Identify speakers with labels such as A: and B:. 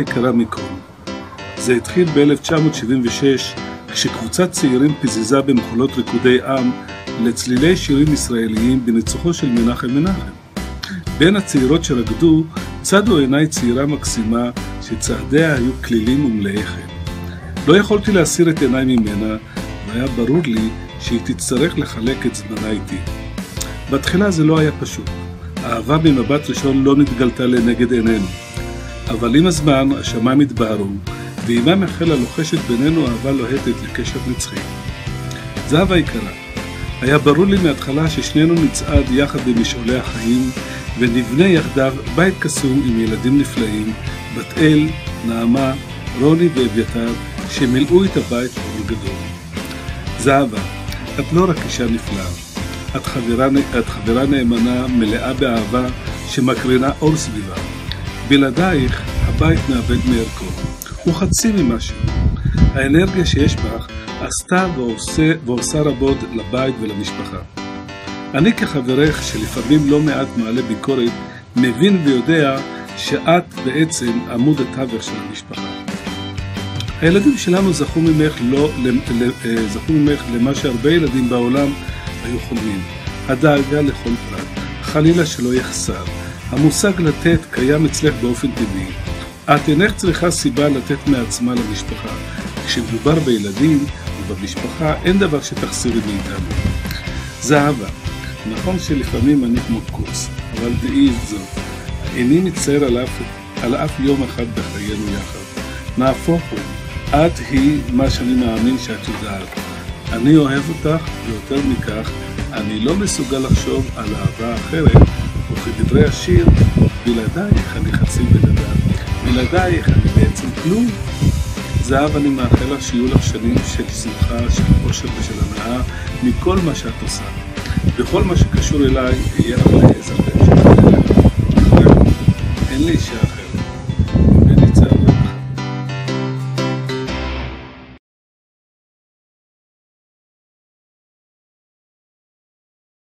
A: יקרה מכל. זה התחיל ב-1976 כשקבוצת צעירים פיזזה במחולות ריקודי עם לצלילי שירים ישראליים בניצוחו של מנחם. בין הצעירות שרקדו צדו עיניי צעירה מקסימה שצעדיה היו כלילים ומלאי חן. לא יכולתי להסיר את עיניי ממנה, והיה ברור לי שהיא תצטרך לחלק את זמנה איתי. בתחילה זה לא היה פשוט. האהבה במבט ראשון לא נתגלתה לנגד עינינו. אבל עם הזמן השמיים התבהרו, ועימם החלה לוחשת בינינו אהבה לוהטת לקשר נצחי. זהבה יקרה, היה ברור לי מההתחלה ששנינו נצעד יחד במשעולי החיים, ונבנה יחדיו בית קסום עם ילדים נפלאים, בת אל, נעמה, רוני ואביתר, שמילאו את הבית באור גדול. זהבה, את לא רק אישה נפלאה, את חברה נאמנה, מלאה באהבה, שמקרינה אור סביבה. בלעדייך הבית מאבד מערכו, הוא חצי ממשהו. האנרגיה שיש בך עשתה ועושה רבות לבית ולמשפחה. אני כחברך שלפעמים לא מעט מעלה ביקורת, מבין ויודע שאת בעצם עמוד התווך של המשפחה. הילדים שלנו זכו ממך למה שהרבה ילדים בעולם היו חולמים. הדאגה לכל פרט, חלילה שלא יחסר. המושג לתת קיים אצלך באופן טבעי. את אינך צריכה סיבה לתת מעצמה למשפחה. כשמדובר בילדים ובמשפחה אין דבר שתחסירי מאיתנו. זהבה, נכון שלפעמים אני כמו קורס, אבל דעי זאת. איני מצטער על אף יום אחד בחיינו יחד. נהפוך הוא, את היא מה שאני מאמין שאת יודעת. אני אוהב אותך, ויותר מכך, אני לא מסוגל לחשוב על אהבה אחרת, וכדברי השיר, בלעדייך אני חצי בן אדם. בלעדייך אני בעצם כלום. זהב, אני מאחל לך שיהיו לך שנים של שמחה, של אושר ושל הנאה, מכל מה שאת עושה. בכל מה שקשור אליי, יהיה לך לעזר בהמשך.